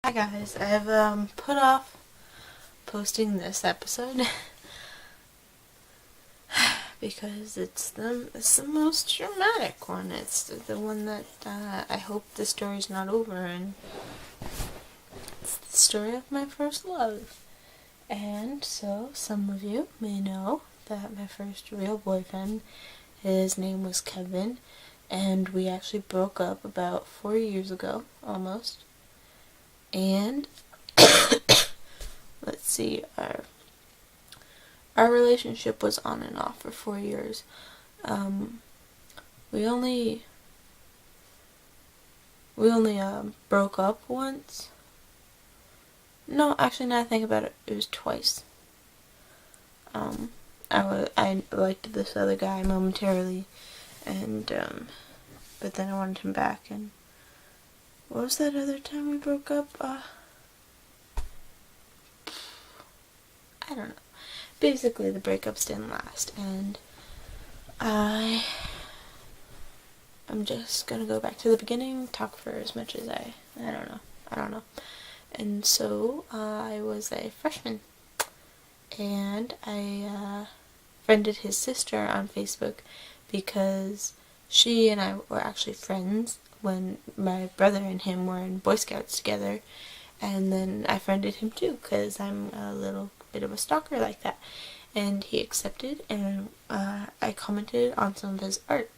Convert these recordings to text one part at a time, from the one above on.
Hi guys, I've put off posting this episode because it's the most dramatic one. It's the one that I hope the story's not over, and it's the story of my first love. And so some of you may know that my first real boyfriend, his name was Kevin, and we actually broke up about 4 years ago, almost. And let's see, our relationship was on and off for 4 years. We only broke up once. No, actually, now I think about it, it was twice. I liked this other guy momentarily, and but then I wanted him back. And what was that other time we broke up? I don't know. Basically, the breakups didn't last, and I'm just gonna go back to the beginning, talk for as much as I don't know. And so, I was a freshman, and I friended his sister on Facebook because she and I were actually friends when my brother and him were in Boy Scouts together, and then I friended him too because I'm a little bit of a stalker like that. And he accepted, and I commented on some of his art,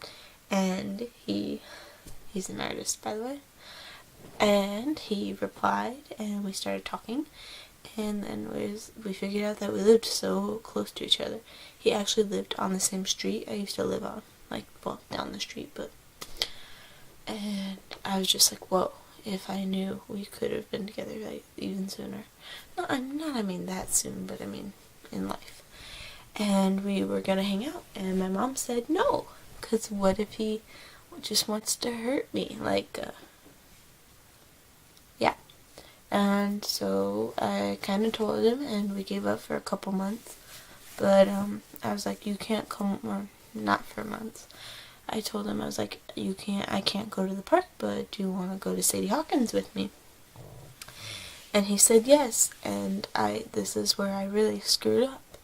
and he's an artist, by the way, and he replied, and we started talking, and then we figured out that we lived so close to each other. He actually lived on the same street I used to live on, down the street, and I was just like, whoa, if I knew, we could have been together even sooner. I mean that soon, but I mean in life. And we were gonna hang out, and my mom said no, because what if he just wants to hurt me? Yeah. And so I kind of told him, and we gave up for a couple months. But I was like, you can't come, or not for months. I told him, I was like, I can't go to the park, but do you want to go to Sadie Hawkins with me? And he said yes, and this is where I really screwed up,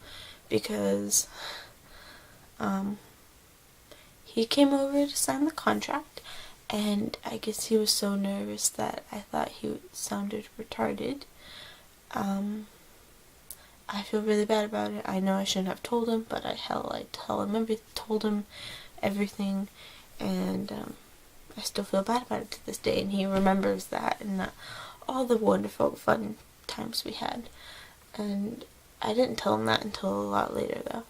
because he came over to sign the contract, and I guess he was so nervous that I thought he sounded retarded. I feel really bad about it. I know I shouldn't have told him, but I told him everything, and I still feel bad about it to this day, and he remembers that, and all the wonderful fun times we had. And I didn't tell him that until a lot later, though.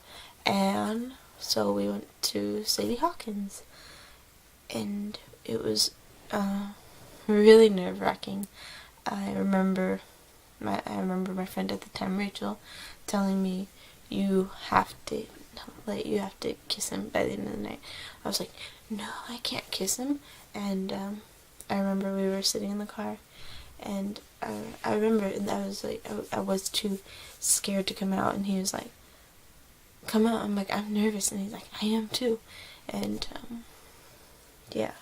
And so we went to Sadie Hawkins, and it was really nerve-wracking. I remember my friend at the time, Rachel, telling me, you have to kiss him by the end of the night. I was like, no, I can't kiss him. And I remember we were sitting in the car, and I remember, and I was like, I was too scared to come out, and he was like, come out. I'm like, I'm nervous, and he's like, I am too. And yeah.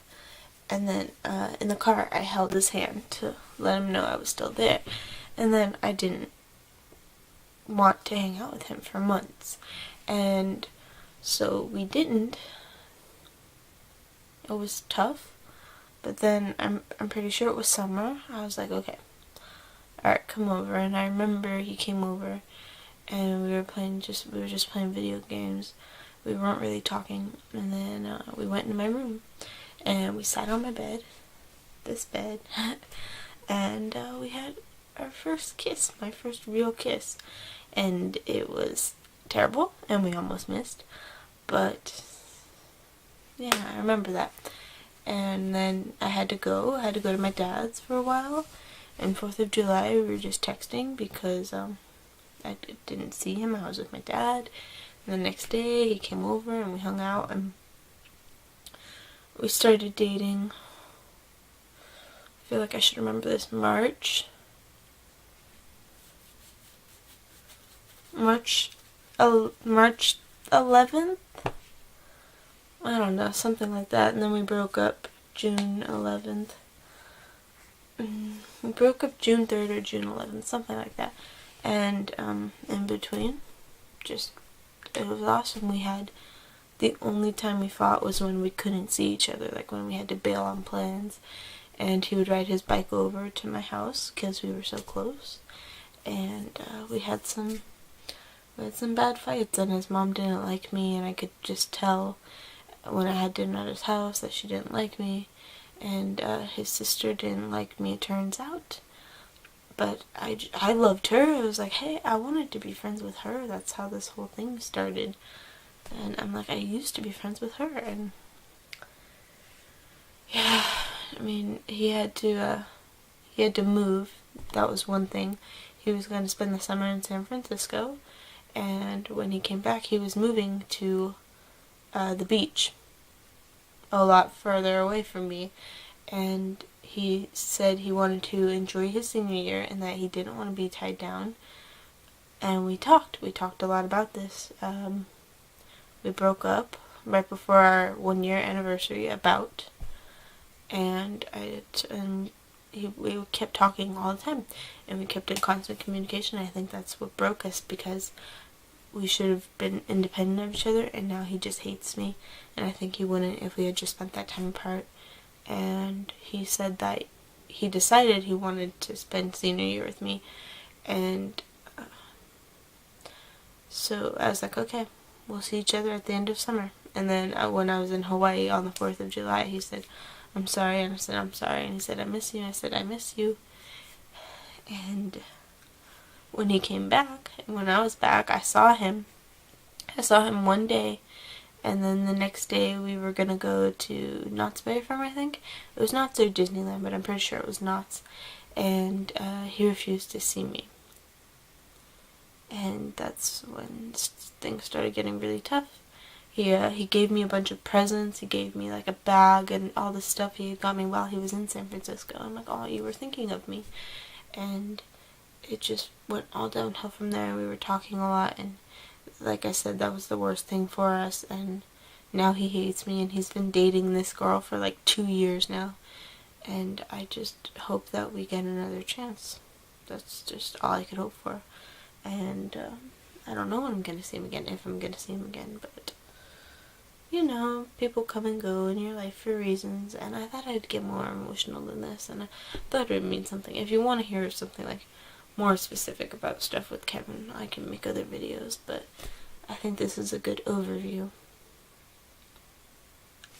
And then in the car, I held his hand to let him know I was still there. And then I didn't want to hang out with him for months, and so we didn't. It was tough, but then I'm pretty sure it was summer. I was like, okay, alright, come over. And I remember he came over, and we were just playing video games. We weren't really talking, and then we went into my room, and we sat on my bed, this bed, and we had our first kiss, my first real kiss, and it was terrible, and we almost missed, but yeah, I remember that. And then I had to go to my dad's for a while, and 4th of July we were just texting because I didn't see him. I was with my dad, and the next day he came over and we hung out, and we started dating. I feel like I should remember this. March 11th? I don't know, something like that. And then we broke up June 11th. we broke up June 3rd or June 11th, something like that. And in between, just, it was awesome. We had, the only time we fought was when we couldn't see each other, like when we had to bail on plans. And he would ride his bike over to my house because we were so close. And we had some bad fights, and his mom didn't like me, and I could just tell when I had dinner at his house that she didn't like me. And his sister didn't like me, it turns out. But I loved her. I was like, hey, I wanted to be friends with her. That's how this whole thing started. And I'm like, I used to be friends with her. And yeah, I mean, he had to move. That was one thing. He was going to spend the summer in San Francisco. And when he came back, he was moving to the beach, a lot further away from me. And he said he wanted to enjoy his senior year and that he didn't want to be tied down. And we talked a lot about this. We broke up right before our 1-year anniversary, and we kept talking all the time, and we kept in constant communication. I think that's what broke us, because we should have been independent of each other, and now he just hates me, and I think he wouldn't if we had just spent that time apart. And he said that he decided he wanted to spend senior year with me, and so I was like, okay, we'll see each other at the end of summer. And then when I was in Hawaii on the 4th of July, he said, I'm sorry, and I said, I'm sorry, and he said, I miss you, and I said, I miss you. And when he came back, and when I was back, I saw him one day, and then the next day we were gonna go to Knott's Berry Farm, I think. It was Knott's or Disneyland, but I'm pretty sure it was Knott's. And he refused to see me. And that's when things started getting really tough. He gave me a bunch of presents. He gave me like a bag and all this stuff he got me while he was in San Francisco. I'm like, oh, you were thinking of me. And it just went all downhill from there. We were talking a lot, and like I said, that was the worst thing for us. And now he hates me, and he's been dating this girl for like 2 years now. And I just hope that we get another chance. That's just all I could hope for. And I don't know when I'm going to see him again, if I'm going to see him again, but you know, people come and go in your life for reasons, and I thought I'd get more emotional than this, and I thought it would mean something. If you want to hear something like more specific about stuff with Kevin, I can make other videos, but I think this is a good overview.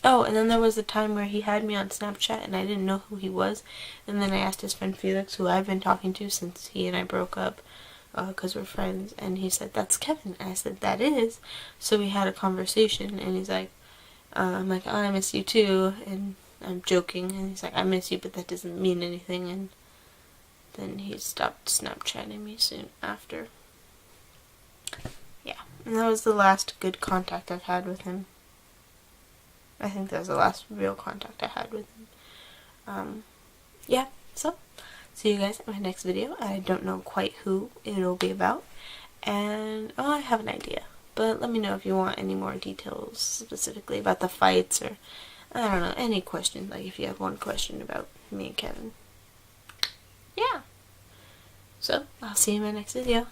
Oh, and then there was a time where he had me on Snapchat and I didn't know who he was, and then I asked his friend Felix, who I've been talking to since he and I broke up, because we're friends, and he said, that's Kevin, and I said, that is. So we had a conversation, and he's like, I'm like, oh, I miss you too, and I'm joking, and he's like, I miss you, but that doesn't mean anything, and then he stopped Snapchatting me soon after. Yeah, and that was the last good contact I've had with him. I think that was the last real contact I had with him. Yeah, so see you guys in my next video. I don't know quite who it'll be about, and I have an idea, but let me know if you want any more details specifically about the fights, or I don't know, any questions, like if you have one question about me and Kevin. Yeah, so I'll see you in my next video.